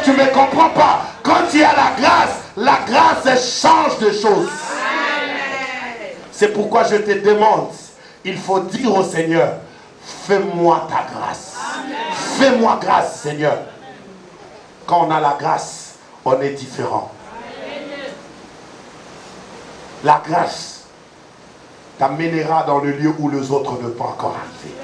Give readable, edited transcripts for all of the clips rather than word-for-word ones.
tu ne me comprends pas. Quand tu as la grâce change de choses. C'est pourquoi je te demande, il faut dire au Seigneur, fais-moi ta grâce. Fais-moi grâce, Seigneur. Quand on a la grâce, on est différent. La grâce t'amènera dans le lieu où les autres ne peuvent encore arriver.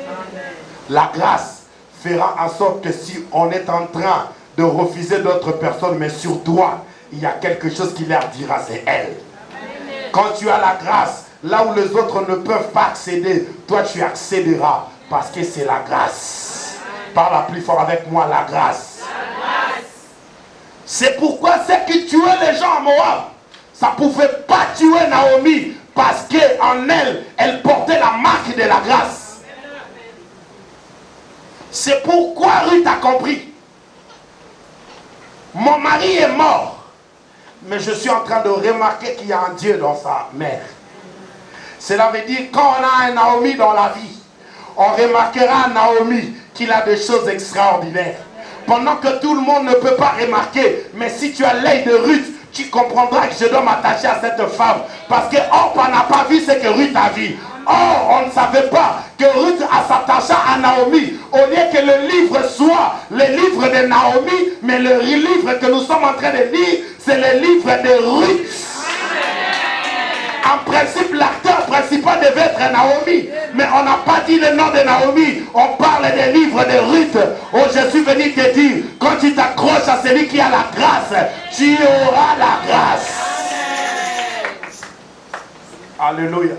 La grâce fera en sorte que si on est en train de refuser d'autres personnes, mais sur toi, il y a quelque chose qui leur dira, c'est elle. Quand tu as la grâce, là où les autres ne peuvent pas accéder, toi tu accéderas parce que c'est la grâce. Parle plus fort avec moi, la grâce. C'est pourquoi ceux qui tuaient les gens à Moab, ça ne pouvait pas tuer Naomi parce qu'en elle, elle portait la marque de la grâce. C'est pourquoi Ruth a compris. Mon mari est mort, mais je suis en train de remarquer qu'il y a un Dieu dans sa mère. Cela veut dire quand on a un Naomi dans la vie, on remarquera Naomi qu'il a des choses extraordinaires. Pendant que tout le monde ne peut pas remarquer, mais si tu as l'œil de Ruth, tu comprendras que je dois m'attacher à cette femme. Parce que Orpa n'a pas vu ce que Ruth a vu. Or, on ne savait pas que Ruth a s'attaché à Naomi. Au lieu que le livre soit le livre de Naomi, mais le livre que nous sommes en train de lire, c'est le livre de Ruth. En principe, l'acteur principal devait être Naomi. Mais on n'a pas dit le nom de Naomi. On parle des livres de Ruth. Oh, je suis venu te dire, quand tu t'accroches à celui qui a la grâce, tu auras la grâce. Alléluia.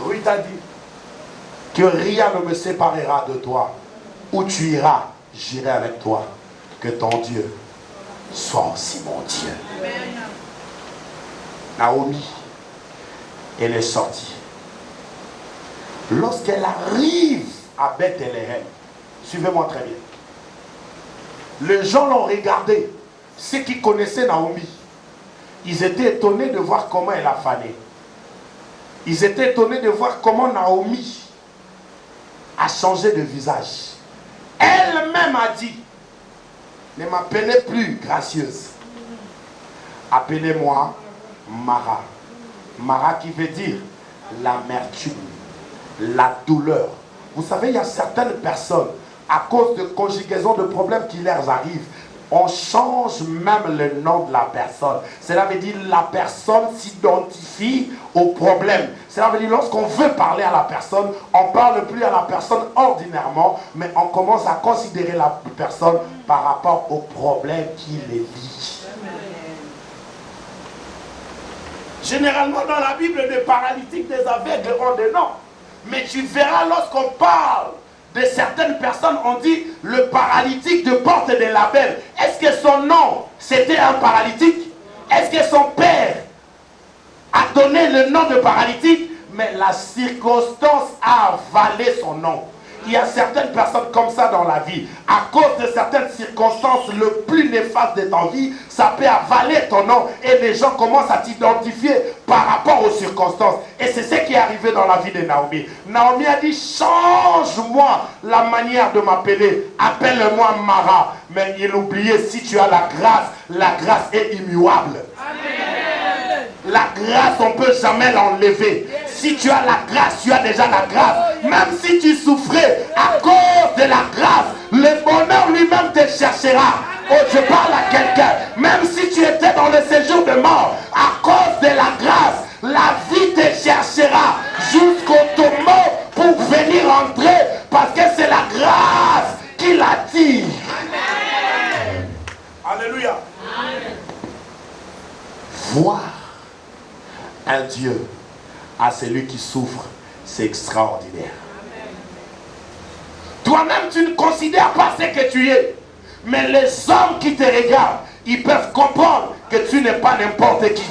Ruth a dit que rien ne me séparera de toi. Où tu iras, j'irai avec toi. Que ton Dieu soit aussi mon Dieu. Naomi, elle est sortie. Lorsqu'elle arrive à Bethléem, suivez-moi très bien. Les gens l'ont regardé. Ceux qui connaissaient Naomi, ils étaient étonnés de voir comment elle a fané. Ils étaient étonnés de voir comment Naomi a changé de visage. Elle-même a dit, ne m'appelez plus gracieuse. Appelez-moi Mara. Mara qui veut dire l'amertume, la douleur. Vous savez, il y a certaines personnes, à cause de conjugaison de problèmes qui leur arrivent, on change même le nom de la personne. Cela veut dire la personne s'identifie au problème. Cela veut dire lorsqu'on veut parler à la personne, on ne parle plus à la personne ordinairement, mais on commence à considérer la personne par rapport au problème qu'il vit. Généralement dans la Bible, des paralytiques, des aveugles ont des noms. Mais tu verras lorsqu'on parle de certaines personnes, on dit le paralytique de porte des labels. Est-ce que son nom, c'était un paralytique? Est-ce que son père a donné le nom de paralytique? Mais la circonstance a avalé son nom. Il y a certaines personnes comme ça dans la vie. À cause de certaines circonstances, le plus néfaste de ta vie, ça peut avaler ton nom. Et les gens commencent à t'identifier par rapport aux circonstances. Et c'est ce qui est arrivé dans la vie de Naomi. Naomi a dit, change-moi la manière de m'appeler. Appelle-moi Mara. Mais il oubliait, si tu as la grâce est immuable. Amen. La grâce, on ne peut jamais l'enlever. Si tu as la grâce, tu as déjà la grâce. Même si tu souffrais à cause de la grâce, le bonheur lui-même te cherchera. Oh, je parle à quelqu'un. Même si tu étais dans le séjour de mort, à cause de la grâce, la vie te cherchera jusqu'au tombeau pour venir entrer. Parce que c'est la grâce qui l'attire. Amen. Alléluia. Amen. Voir un Dieu à celui qui souffre, c'est extraordinaire. Toi-même, tu ne considères pas ce que tu es. Mais les hommes qui te regardent, ils peuvent comprendre que tu n'es pas n'importe qui.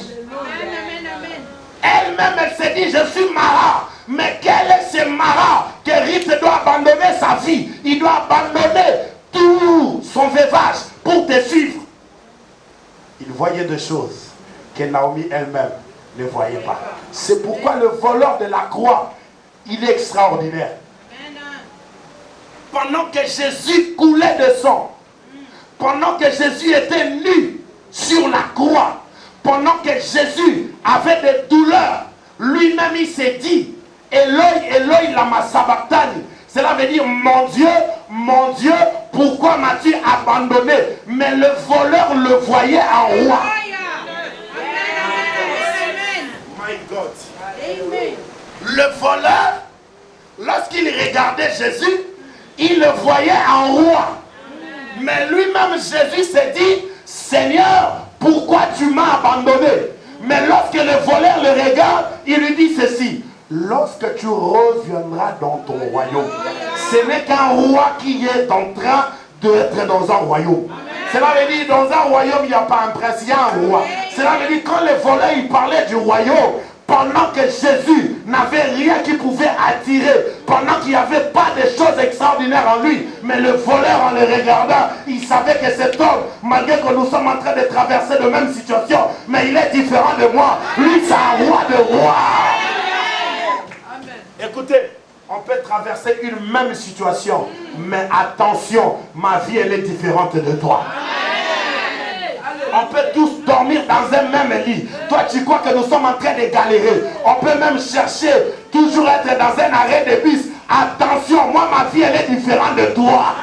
Elle-même, elle se dit, je suis Mara. Mais quel est ce Mara que Ruth doit abandonner sa vie? Il doit abandonner tout son veuvage pour te suivre. Il voyait des choses que Naomi elle-même ne voyait pas. C'est pourquoi le voleur de la croix, il est extraordinaire. Pendant que Jésus coulait de sang, pendant que Jésus était nu sur la croix, pendant que Jésus avait des douleurs, lui-même il s'est dit, Eloi, Eloi, lama sabachthani. Cela veut dire, mon Dieu, pourquoi m'as-tu abandonné? Mais le voleur le voyait en roi. My God. Le voleur, lorsqu'il regardait Jésus, il le voyait en roi. Mais lui-même, Jésus s'est dit, Seigneur, pourquoi tu m'as abandonné? Mais lorsque le voleur le regarde, il lui dit ceci, lorsque tu reviendras dans ton royaume, ce n'est qu'un roi qui est en train d'être dans un royaume. Cela veut dire, dans un royaume, il n'y a pas un prince, il y a un roi. Cela veut dire, quand les voleurs ils parlaient du royaume, pendant que Jésus n'avait rien qui pouvait attirer, pendant qu'il n'y avait pas de choses extraordinaires en lui, mais le voleur, en le regardant, il savait que cet homme, malgré que nous sommes en train de traverser la même situation, mais il est différent de moi. Lui, c'est un roi de rois. Écoutez, on peut traverser une même situation, mais attention, ma vie, elle est différente de toi. On peut tous dormir dans un même lit. Toi, tu crois que nous sommes en train de galérer. On peut même chercher, toujours être dans un arrêt de bus. Attention, moi, ma vie, elle est différente de toi.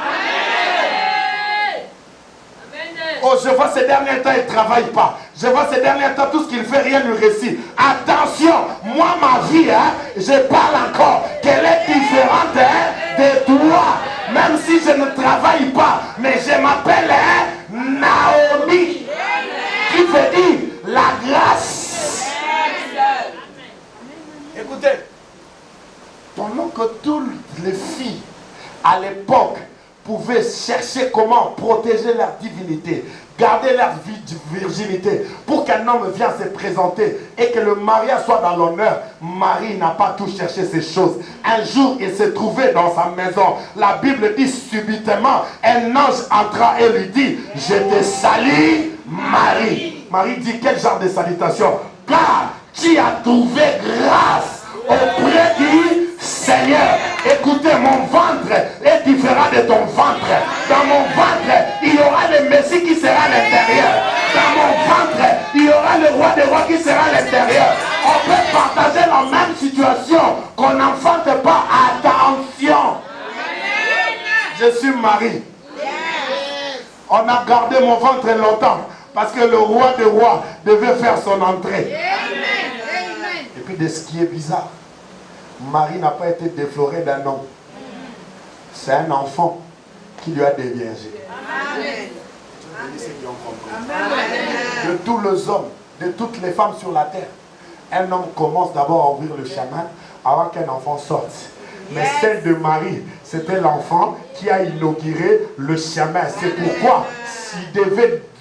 Oh, je vois ces derniers temps, il ne travaille pas. Je vois ces derniers temps, tout ce qu'il fait, rien ne réussit. Attention, moi, ma vie, je parle encore, qu'elle est différente de toi. Même si je ne travaille pas, mais je m'appelle Naomi, qui veut dire la grâce. Écoutez, pendant que toutes les filles à l'époque pouvaient chercher comment protéger leur divinité, garder leur virginité, pour qu'un homme vienne se présenter et que le mariage soit dans l'honneur, Marie n'a pas tout cherché ces choses. Un jour, il se trouvait dans sa maison. La Bible dit subitement, un ange entra et lui dit, je te salue, Marie. Marie dit, quel genre de salutation? Car tu as trouvé grâce auprès du Seigneur. Écoutez, mon ventre est différent de ton ventre. Dans mon ventre, il y aura le Messie qui sera à l'intérieur. Dans mon ventre, il y aura le roi des rois qui sera à l'intérieur. On peut partager la même situation, qu'on n'enfante pas. Attention. Je suis Marie. On a gardé mon ventre longtemps parce que le roi des rois devait faire son entrée. Et puis de ce qui est bizarre, Marie n'a pas été déflorée d'un homme. C'est un enfant qui lui a déviergé. De tous les hommes, de toutes les femmes sur la terre, un homme commence d'abord à ouvrir le chemin avant qu'un enfant sorte. Mais celle de Marie, c'était l'enfant qui a inauguré le chemin. C'est pourquoi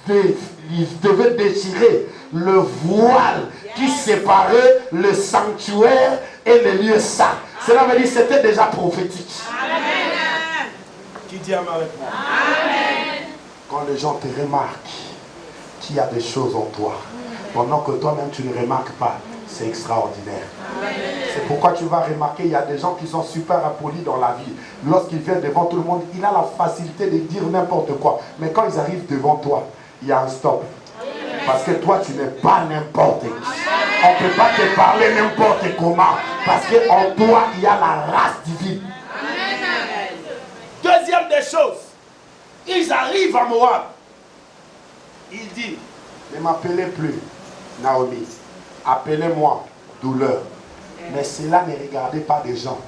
il devait déchirer le voile qui séparait le sanctuaire et le lieu saint. Cela veut dire que c'était déjà prophétique. Amen. Qui dit amen avec moi? Amen. Quand les gens te remarquent qu'il y a des choses en toi, pendant que toi-même tu ne remarques pas, c'est extraordinaire. C'est pourquoi tu vas remarquer, il y a des gens qui sont super impolis dans la vie. Lorsqu'ils viennent devant tout le monde, il a la facilité de dire n'importe quoi. Mais quand ils arrivent devant toi, il y a un stop. Parce que toi, tu n'es pas n'importe qui. On ne peut pas te parler n'importe comment. Parce qu'en toi, il y a la race divine. Deuxième des choses, ils arrivent à Moab. Il dit, ne m'appelez plus Naomi. Appelez-moi douleur. Mais cela ne regardait pas des gens.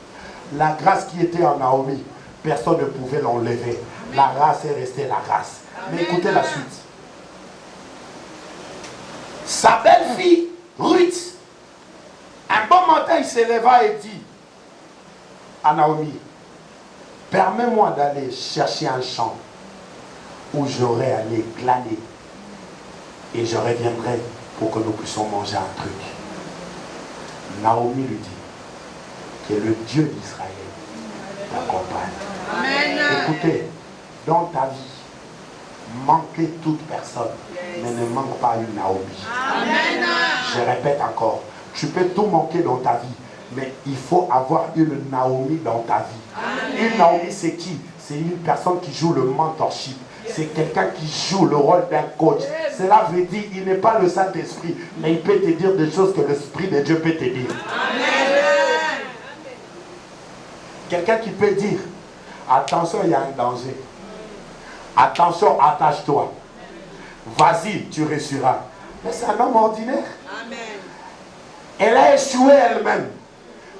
La grâce qui était en Naomi, personne ne pouvait l'enlever. La race est restée la race. Mais écoutez la suite. Sa belle-fille, Ruth, un bon matin, il se leva et dit à Naomi, permets-moi d'aller chercher un champ où j'aurai à aller glaner et je reviendrai pour que nous puissions manger un truc. Naomi lui dit que le Dieu d'Israël t'accompagne. Écoutez, dans ta vie, manquez toute personne, mais ne manque pas une Naomi. Amen. Je répète encore, tu peux tout manquer dans ta vie, mais il faut avoir une Naomi dans ta vie. Amen. Une Naomi, c'est qui? C'est une personne qui joue le mentorship. C'est quelqu'un qui joue le rôle d'un coach. Cela veut dire qu'il n'est pas le Saint-Esprit, mais il peut te dire des choses que l'Esprit de Dieu peut te dire. Amen. Quelqu'un qui peut dire, attention, il y a un danger. Attention, attache-toi. Vas-y, tu réussiras. Mais c'est un homme ordinaire. Amen. Elle a échoué elle-même,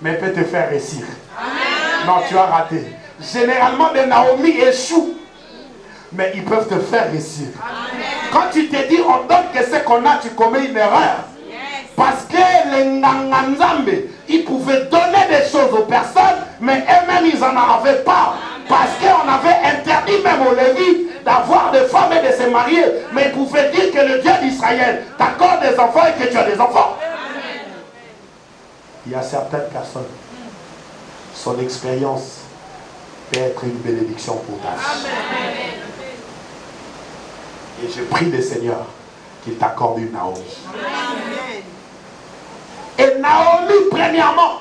mais elle peut te faire réussir. Amen. Non, tu as raté. Généralement, des Naomi échouent, mais ils peuvent te faire réussir. Amen. Quand tu te dis, on donne que ce qu'on a, tu commets une erreur. Yes. Parce que les Nganganzambe, ils pouvaient donner des choses aux personnes, mais eux-mêmes, ils n'en avaient pas. Amen. Parce qu'on avait interdit même aux Lévites d'avoir des femmes et de se marier. Mais ils pouvaient dire que le Dieu d'Israël t'accorde des enfants et que tu as des enfants. Amen. Il y a certaines personnes, son expérience peut être une bénédiction pour ta vie. Et je prie le Seigneur qu'il t'accorde une Naomi. Amen. Et Naomi, premièrement,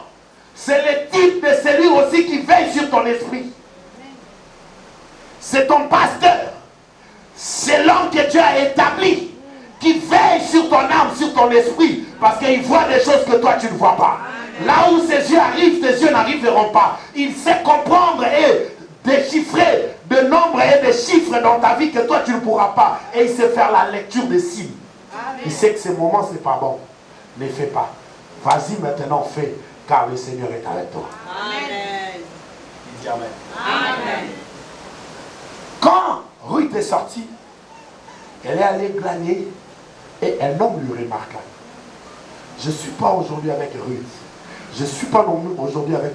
c'est le type de celui aussi qui veille sur ton esprit. C'est ton pasteur. C'est l'homme que Dieu a établi qui veille sur ton âme, sur ton esprit, parce qu'il voit des choses que toi tu ne vois pas. Là où ses yeux arrivent, tes yeux n'arriveront pas. Il sait comprendre et déchiffrer de nombres et de chiffres dans ta vie que toi tu ne pourras pas. Et il sait faire la lecture des signes. Amen. Il sait que ces moments c'est pas bon. Ne fais pas. Vas-y maintenant, fais, car le Seigneur est avec toi. Amen. Il dit Amen. Amen. Quand Ruth est sortie, elle est allée glaner et un homme lui remarqua. Je ne suis pas aujourd'hui avec Ruth. Je ne suis pas non plus aujourd'hui avec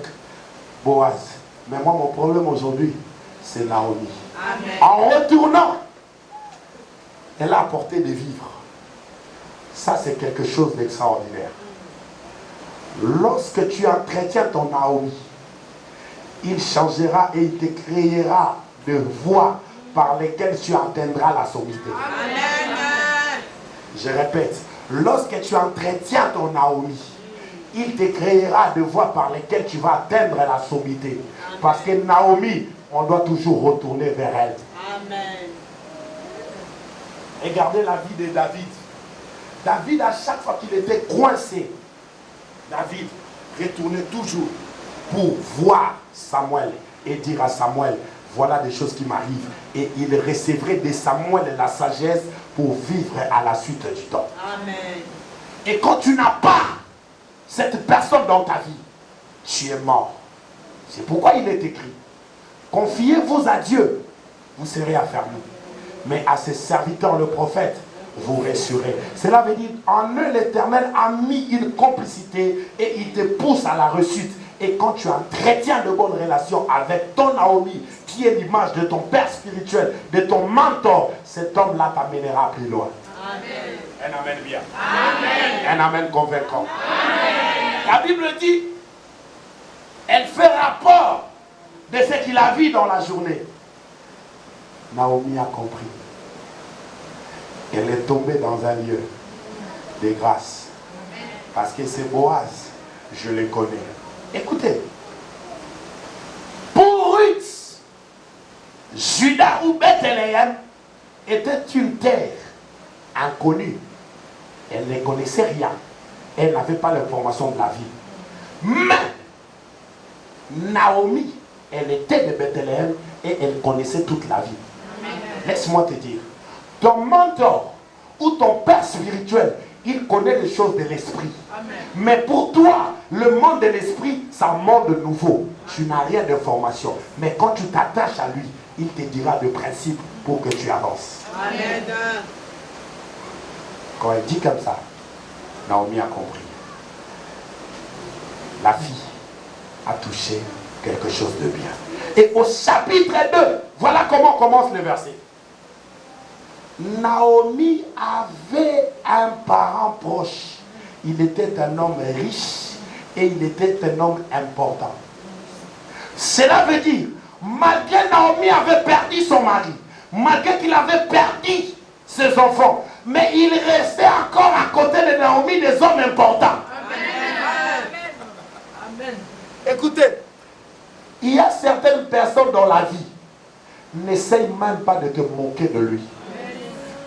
Boaz. Mais moi, mon problème aujourd'hui, c'est Naomi. Amen. En retournant, elle a apporté des vivres. Ça, c'est quelque chose d'extraordinaire. Lorsque tu entretiens ton Naomi, il changera et il te créera de voies par lesquelles tu atteindras la sommité. Amen. Je répète, lorsque tu entretiens ton Naomi, il te créera de voies par lesquelles tu vas atteindre la sommité. Parce que Naomi, on doit toujours retourner vers elle. Amen. Regardez la vie de David. David, à chaque fois qu'il était coincé, David retournait toujours pour voir Samuel et dire à Samuel, voilà des choses qui m'arrivent. Et il recevrait de Samuel la sagesse pour vivre à la suite du temps. Amen. Et quand tu n'as pas cette personne dans ta vie, tu es mort. C'est pourquoi il est écrit, confiez-vous à Dieu, vous serez affermis. Mais à ses serviteurs, le prophète, vous ressurez. Cela veut dire, en eux, l'Éternel a mis une complicité et il te pousse à la réussite. Et quand tu entretiens de bonnes relations avec ton Naomi, qui est l'image de ton père spirituel, de ton mentor, cet homme-là t'amènera plus loin. Amen. Un amen bien. Amen. Un amen convaincant. Amen. La Bible dit, elle fait rapport de ce qu'il a vu dans la journée. Naomi a compris. Elle est tombée dans un lieu de grâce. Parce que c'est Boaz, je le connais. Écoutez, pour Ruth, Juda ou Bethléem était une terre inconnue. Elle ne connaissait rien. Elle n'avait pas l'information de la vie. Mais Naomi, elle était de Bethléem et elle connaissait toute la vie. Laisse-moi te dire, ton mentor ou ton père spirituel, il connaît les choses de l'esprit. Mais pour toi, le monde de l'esprit, c'est un monde nouveau. Tu n'as rien d'information. Mais quand tu t'attaches à lui, il te dira de principe pour que tu avances. Amen. Quand elle dit comme ça, Naomi a compris. La fille a touché quelque chose de bien. Et au chapitre 2, voilà comment commence le verset. Naomi avait un parent proche. Il était un homme riche et il était un homme important. Cela veut dire, malgré Naomi avait perdu son mari, malgré qu'il avait perdu ses enfants, mais il restait encore à côté de Naomi des hommes importants. Amen. Amen. Écoutez, il y a certaines personnes dans la vie, n'essaye même pas de te moquer de lui.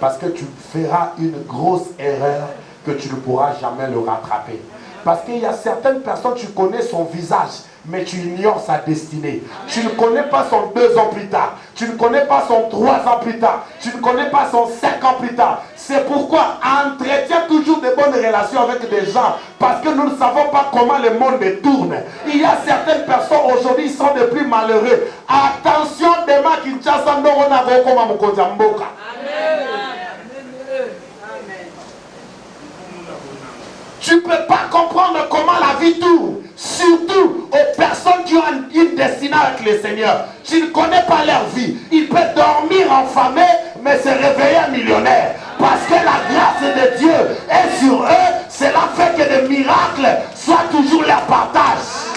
Parce que tu feras une grosse erreur que tu ne pourras jamais le rattraper. Parce qu'il y a certaines personnes, tu connais son visage, mais tu ignores sa destinée. Tu ne connais pas son 2 ans plus tard. Tu ne connais pas son 3 ans plus tard. Tu ne connais pas son 5 ans plus tard. C'est pourquoi entretiens toujours de bonnes relations avec des gens. Parce que nous ne savons pas comment le monde tourne. Il y a certaines personnes aujourd'hui qui sont les plus malheureux. Attention, demain, Kinshasa, nous avons comme Mokozamboka. Tu ne peux pas comprendre comment la vie tourne. Surtout aux personnes qui ont une destinée avec le Seigneur. Tu ne connais pas leur vie. Ils peuvent dormir enfamés, mais se réveiller millionnaires. Parce que la grâce de Dieu est sur eux. Cela fait que des miracles soient toujours leur partage.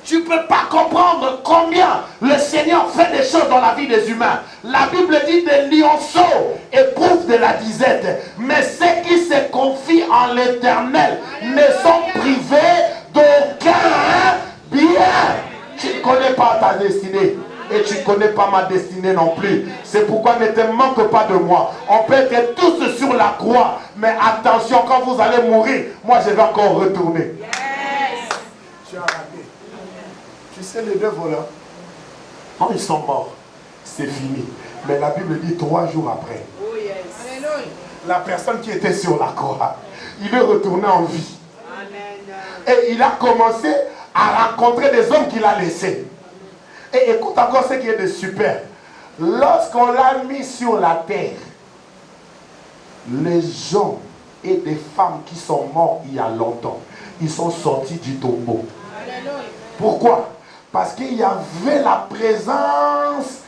Tu ne peux pas comprendre combien le Seigneur fait des choses dans la vie des humains. La Bible dit des lionceaux éprouvent de la disette. Mais ceux qui se confient en l'Éternel ne sont privés d'aucun bien. Tu ne connais pas ta destinée. Et tu ne connais pas ma destinée non plus. C'est pourquoi ne te manque pas de moi. On peut être tous sur la croix. Mais attention, quand vous allez mourir, moi je vais encore retourner. Yes. Tu as raté. Tu sais, les 2 voleurs, quand ils sont morts, c'est fini. Mais la Bible dit 3 jours après. Oh yes. La personne qui était sur la croix, il est retourné en vie. Amen. Et il a commencé à rencontrer des hommes qu'il a laissés. Et écoute encore ce qui est de super. Lorsqu'on l'a mis sur la terre, les gens et des femmes qui sont morts il y a longtemps, ils sont sortis du tombeau. Pourquoi? Parce qu'il y avait la présence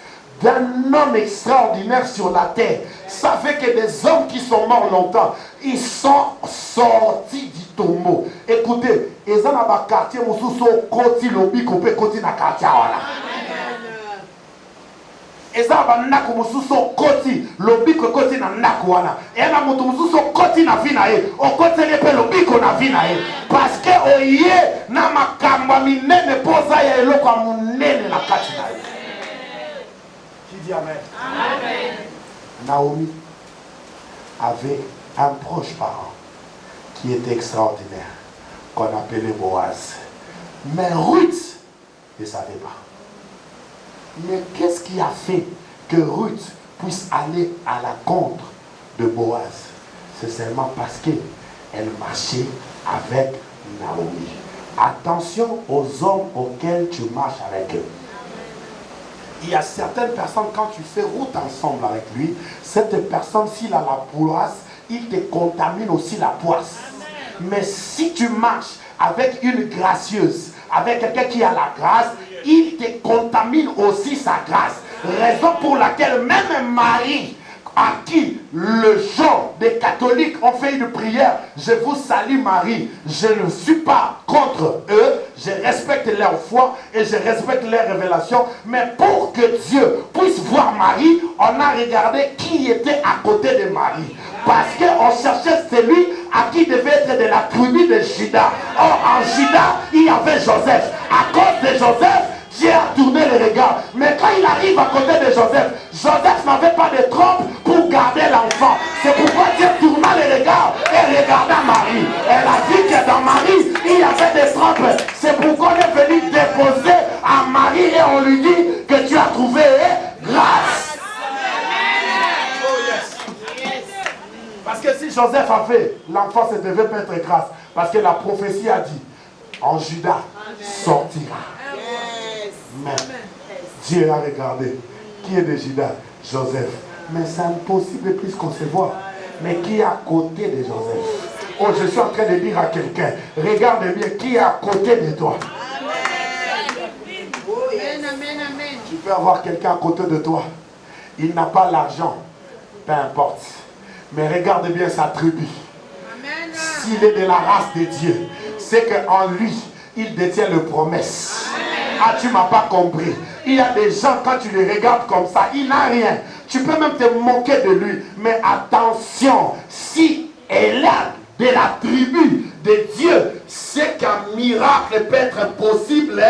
d'un homme extraordinaire sur la terre. Ça fait que des hommes qui sont morts longtemps, ils sont sortis du tombeau. Écoutez, ils ont un quartier où ils sont côté lobby, côté dans le quartier. Eza banako mususo koti lobiko koti na ndako wana ena mutu mususo koti na vie na ye okotele pe lobiko na vie na ye parce que oye na makambo minene poza ya eloko ya munene na kati na ye. Qui dit amen? Amen. Naomi avait un proche parent qui était extraordinaire qu'on appelait Boaz, mais Ruth ne savait pas. Mais qu'est-ce qui a fait que Ruth puisse aller à la contre de Boaz? C'est seulement parce qu'elle marchait avec Naomi. Attention aux hommes auxquels tu marches avec eux. Il y a certaines personnes, quand tu fais route ensemble avec lui, cette personne, s'il a la poisse, il te contamine aussi la poisse. Mais si tu marches avec une gracieuse, avec quelqu'un qui a la grâce, il te contamine aussi sa grâce. Raison pour laquelle même Marie, à qui le genre des catholiques ont fait une prière, je vous salue Marie, je ne suis pas contre eux, je respecte leur foi et je respecte leurs révélations, mais pour que Dieu puisse voir Marie, on a regardé qui était à côté de Marie. Parce qu'on cherchait celui à qui devait être de la tribu de Juda. Or, en Juda, il y avait Joseph. À cause de Joseph, Dieu a tourné le regard. Mais quand il arrive à côté de Joseph, Joseph n'avait pas de trompe pour garder l'enfant. C'est pourquoi Dieu tourna le regard et regarda Marie. Elle a dit que dans Marie, il y avait des trompes. C'est pourquoi on est venu déposer à Marie et on lui dit que tu as trouvé grâce. Parce que si Joseph avait, l'enfant ne devait pas être grâce. Parce que la prophétie a dit, en Juda sortira. Mais Dieu a regardé. Qui est de Juda? Joseph. Mais c'est impossible de plus concevoir. Mais qui est à côté de Joseph? Oh, je suis en train de dire à quelqu'un, regarde bien, qui est à côté de toi? Tu peux avoir quelqu'un à côté de toi. Il n'a pas l'argent. Peu importe. Mais regarde bien sa tribu. S'il est de la race de Dieu, c'est qu'en lui, il détient les promesses. Ah, tu ne m'as pas compris. Il y a des gens, quand tu les regardes comme ça, il n'a rien. Tu peux même te moquer de lui. Mais attention, si elle a de la tribu de Dieu, c'est qu'un miracle peut être possible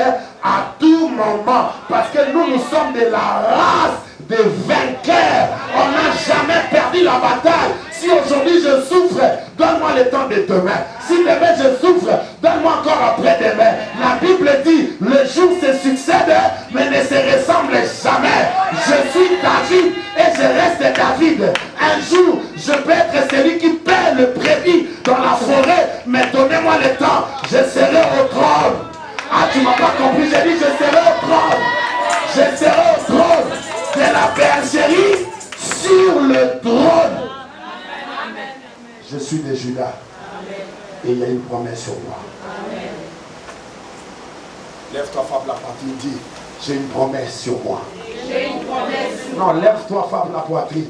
à tout moment. Parce que nous sommes de la race des vainqueurs. On n'a jamais perdu la bataille. Si aujourd'hui je souffre, donne-moi le temps de demain. Si demain je souffre, donne-moi encore après-demain. La Bible dit, le jour se succède, mais ne se ressemble jamais. Je suis David et je reste David. Un jour, je peux être celui qui perd le prédit dans la forêt, mais donnez-moi le temps, je serai au trône. Ah, tu m'as pas compris, j'ai dit je serai au trône. Je serai au trône de la bergerie sur le trône. Je suis de Judas. Et il y a une promesse sur moi. Lève-toi, frappe la poitrine, dis, j'ai une promesse sur moi. J'ai une promesse. Non, lève-toi, frappe la poitrine.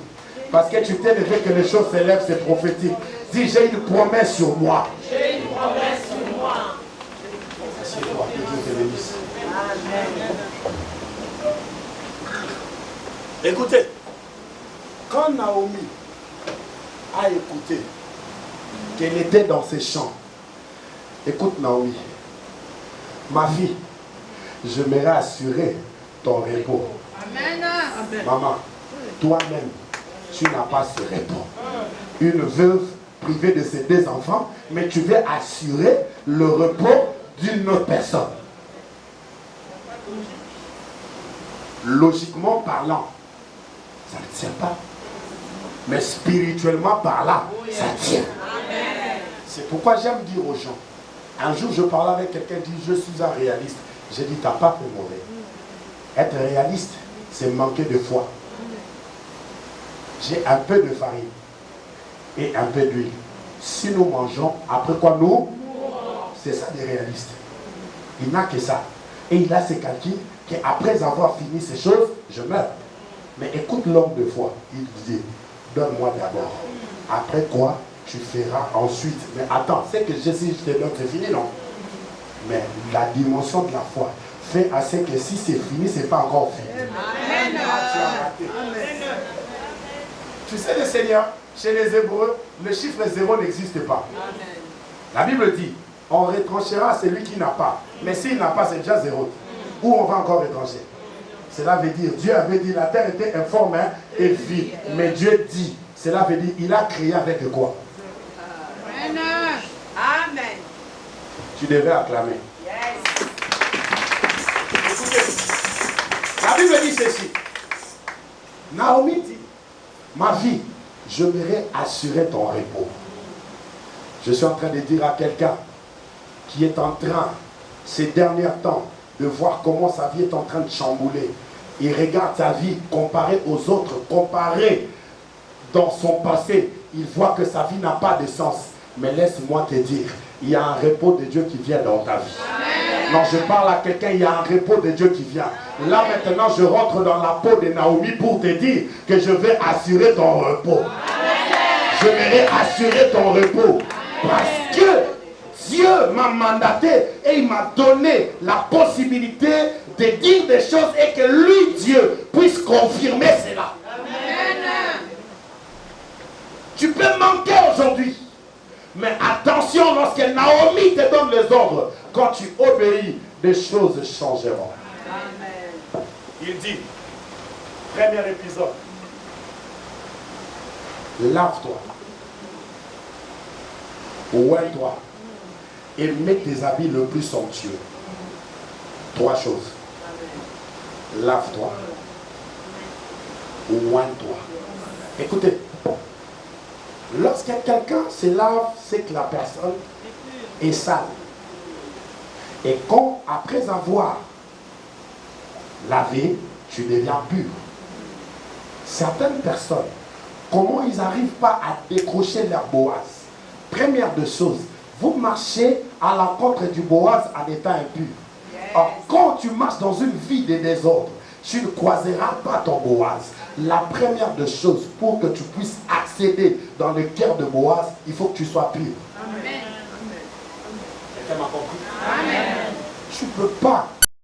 Parce que tu t'es levé que les choses s'élèvent, c'est prophétique. Dis, j'ai une promesse sur moi. J'ai une promesse sur moi. Assieds-toi, que Dieu te bénisse. Écoutez, quand Naomi a écouté qu'elle était dans ses champs, écoute Naomi, ma fille, je m'aurais assuré ton repos. Amen. Maman, toi-même, tu n'as pas ce repos. Une veuve privée de ses 2 enfants, mais tu veux assurer le repos d'une autre personne. Logiquement parlant, ça ne tient pas. Mais spirituellement parlant, ça tient. C'est pourquoi j'aime dire aux gens, un jour je parlais avec quelqu'un qui dit je suis un réaliste. J'ai dit t'as pas fait mauvais. Être réaliste, c'est manquer de foi. J'ai un peu de farine et un peu d'huile. Si nous mangeons, après quoi nous? C'est ça des réalistes. Il n'a que ça. Et il a ses calculs qu'après avoir fini ces choses, je meurs. Mais écoute l'homme de foi. Il dit, donne-moi d'abord. Après quoi, tu feras ensuite. Mais attends, c'est que Jésus, je te donne, c'est fini, non? Mais la dimension de la foi fait assez que si c'est fini, c'est pas encore fini. Amen. Tu as raté. Amen. Tu sais, le Seigneur, chez les Hébreux, le chiffre 0 n'existe pas. Amen. La Bible dit, on retranchera celui qui n'a pas. Mais s'il n'a pas, c'est déjà 0. Où on va encore retrancher? Cela veut dire, Dieu avait dit, la terre était informe et vide. Mais Dieu dit, cela veut dire, il a créé avec quoi? Amen. Tu devais acclamer. Yes. Écoutez, la Bible dit ceci. Naomi dit, ma fille, je m'aurais assuré ton repos. Je suis en train de dire à quelqu'un qui est en train, ces derniers temps, de voir comment sa vie est en train de chambouler. Il regarde sa vie comparée aux autres, comparée dans son passé. Il voit que sa vie n'a pas de sens. Mais laisse-moi te dire, il y a un repos de Dieu qui vient dans ta vie. Amen. Non, je parle à quelqu'un, il y a un repos de Dieu qui vient. Là maintenant, je rentre dans la peau de Naomi pour te dire que je vais assurer ton repos. Amen. Je vais assurer ton repos. Parce que Dieu m'a mandaté et il m'a donné la possibilité de dire des choses et que lui, Dieu, puisse confirmer cela. Amen. Tu peux manquer aujourd'hui. Mais attention, lorsque Naomi te donne les ordres, quand tu obéis, des choses changeront. Amen. Il dit, premier épisode, lave-toi, oins-toi et mets tes habits le plus somptueux. 3 choses. Lave-toi, oins-toi. Écoutez. Lorsque quelqu'un se lave, c'est que la personne est sale. Et quand, après avoir lavé, tu deviens pur. Certaines personnes, comment ils n'arrivent pas à décrocher leur Boaz? Première des choses, vous marchez à l'encontre du Boaz en étant impur. Or, quand tu marches dans une vie de désordre, tu ne croiseras pas ton Boaz. La première des choses, pour que tu puisses accéder dans le cœur de Boaz, il faut que tu sois pur. Amen. Quelqu'un m'a compris? Amen. Tu ne peux pas